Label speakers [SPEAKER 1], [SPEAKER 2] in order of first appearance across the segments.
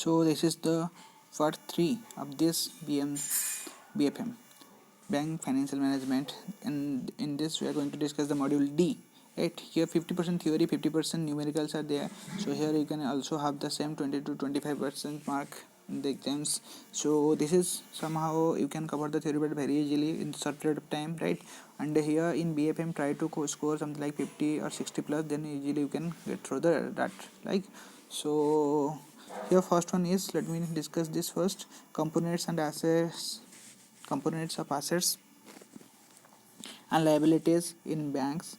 [SPEAKER 1] So this is the part 3 of this BFM, Bank Financial Management, and in this we are going to discuss the module D. Right, here 50% theory, 50% numericals are there. So here you can also have the same 20 to 25% mark in the exams. So this is somehow you can cover the theory but very easily in short period of time, right? And here in BFM try to score something like 50 or 60 plus, then easily you can get through that, like. So here first one is, let me discuss this first: components and assets, components of assets and liabilities in banks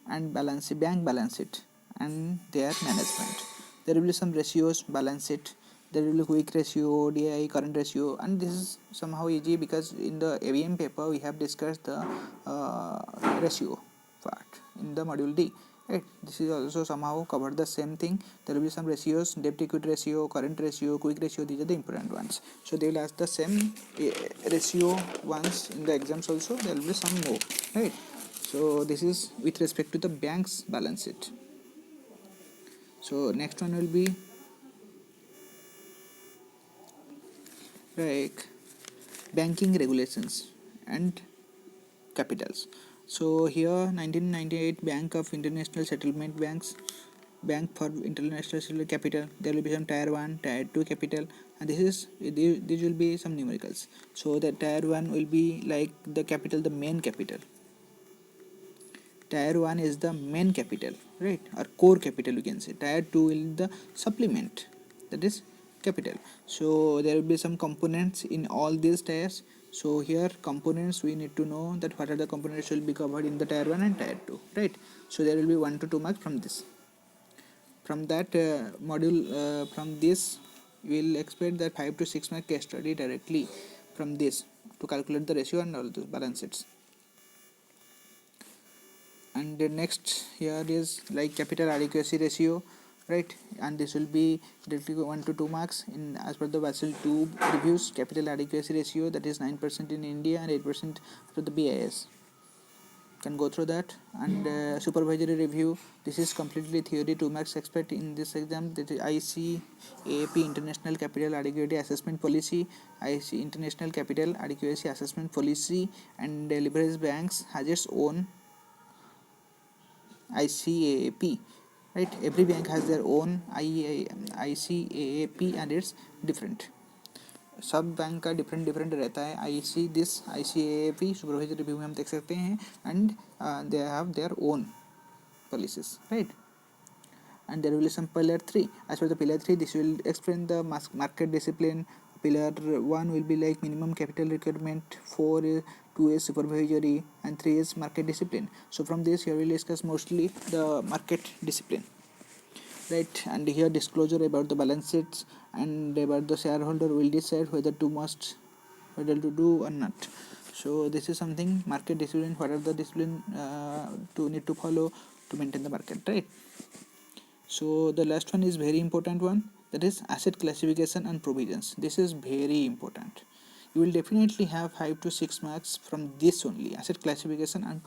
[SPEAKER 1] and bank balance sheet and their management. There will be some ratios, balance sheet, there will be quick ratio, ODI, current ratio, and this is somehow easy because in the AVM paper we have discussed the ratio part in the module D. Right, this is also somehow covered the same thing. There will be some ratios, debt equity ratio, current ratio, quick ratio. These are the important ones. So they will ask the same ratio once in the exams also. There will be some more, right? So this is with respect to the bank's balance sheet. So next one will be like banking regulations and capitals. So here 1998 Bank of International Settlement Bank for International Settlement Capital. There will be some tier 1, tier 2 capital, and these will be some numericals. So the tier 1 will be like the capital, the main capital. Tier 1 is the main capital, right, or core capital you can say. Tier 2 will the supplement, that is capital. So there will be some components in all these tiers. So here components, we need to know that what are the components will be covered in the tier 1 and tier 2, right? So there will be 1 to 2 marks from this. From that module, from this we will expect that 5 to 6 mark case study directly from this to calculate the ratio and all those balance sheets. And the next here is like capital adequacy ratio, right, and this will be directly 1 to 2 marks in as per the Basel 2 reviews. Capital adequacy ratio, that is 9% in India and 8% for the BIS. Can go through that. And supervisory review, this is completely theory, 2 marks expect in this exam. That is ICAP, International Capital Adequacy Assessment Policy, IC International Capital Adequacy Assessment Policy, and leverage banks has its own ICAP, right? Every bank has their own ICAP and it's different. सब bank का different different रहता है. ICAP supervisory review में हम देख सकते हैं, and they have their own policies, right. And there will be some pillar 3. As for the pillar 3, this will explain the market discipline. Pillar 1 will be like minimum capital requirement, 2 is supervisory, and 3 is market discipline. So from this here we will discuss mostly the market discipline, right? And here disclosure about the balance sheets and about the shareholder will decide whether to do or not. So this is something market discipline, what are the discipline to need to follow to maintain the market, right? So the last one is very important one, that is asset classification and provisions. This is very important. You will definitely have 5 to 6 marks from this only, asset classification and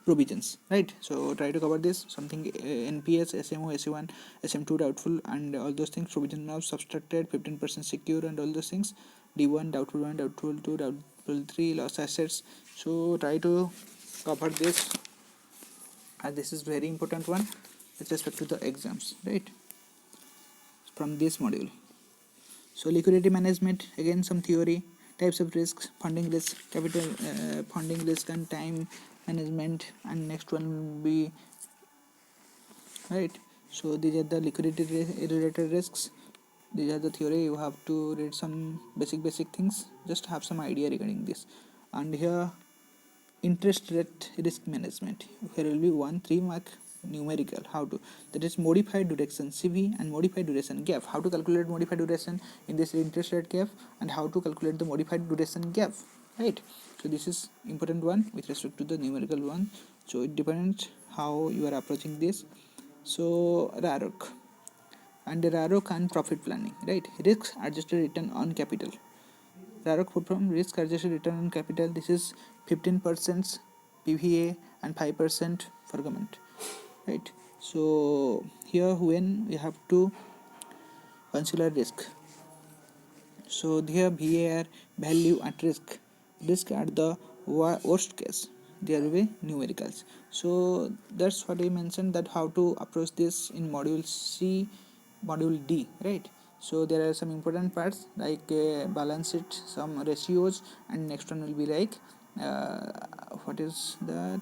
[SPEAKER 1] provisions, right? So try to cover this, something NPS, SMO, SE1, SM2 doubtful, and all those things. Provision of subtracted, 15% secure, and all those things. D1 doubtful 1, doubtful 2, doubtful 3, lost assets. So try to cover this, and this is very important one with respect to the exams, right, from this module. So liquidity management, again some theory, types of risks, funding risk, capital funding risk, and time management. And next one will be, right, so these are the liquidity related risks. These are the theory. You have to read some basic things, just have some idea regarding this. And here interest rate risk management, here will be 3 mark numerical, how to, that is modified duration CV and modified duration gap, how to calculate modified duration in this interest rate gap, and how to calculate the modified duration gap, right? So this is important one with respect to the numerical one. So it depends how you are approaching this. So RAROC and profit planning, right? Risk adjusted return on capital. RAROC from risk adjusted return on capital, this is 15% PVA and 5% for government, right? So here when we have to consider risk. So here VAR, value at risk at the worst case, there will be numericals. So that's what I mentioned, that how to approach this in module C, module D, right? So there are some important parts like balance sheet, some ratios, and next one will be like what is that,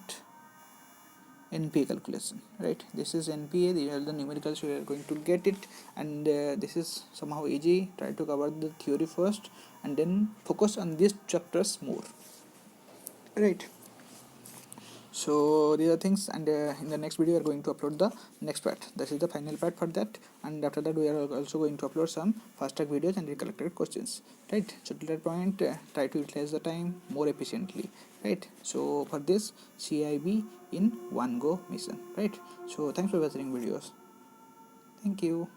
[SPEAKER 1] NPA calculation, right? This is NPA, these are the numericals we are going to get it, and this is somehow easy. Try to cover the theory first and then focus on these chapters more, right? So these are things, and in the next video we are going to upload the next part. This is the final part for that, and after that we are also going to upload some fast track videos and recollected questions, right? So till that point, try to utilize the time more efficiently, right? So for this, CIB in one go mission, right? So thanks for watching videos. Thank you.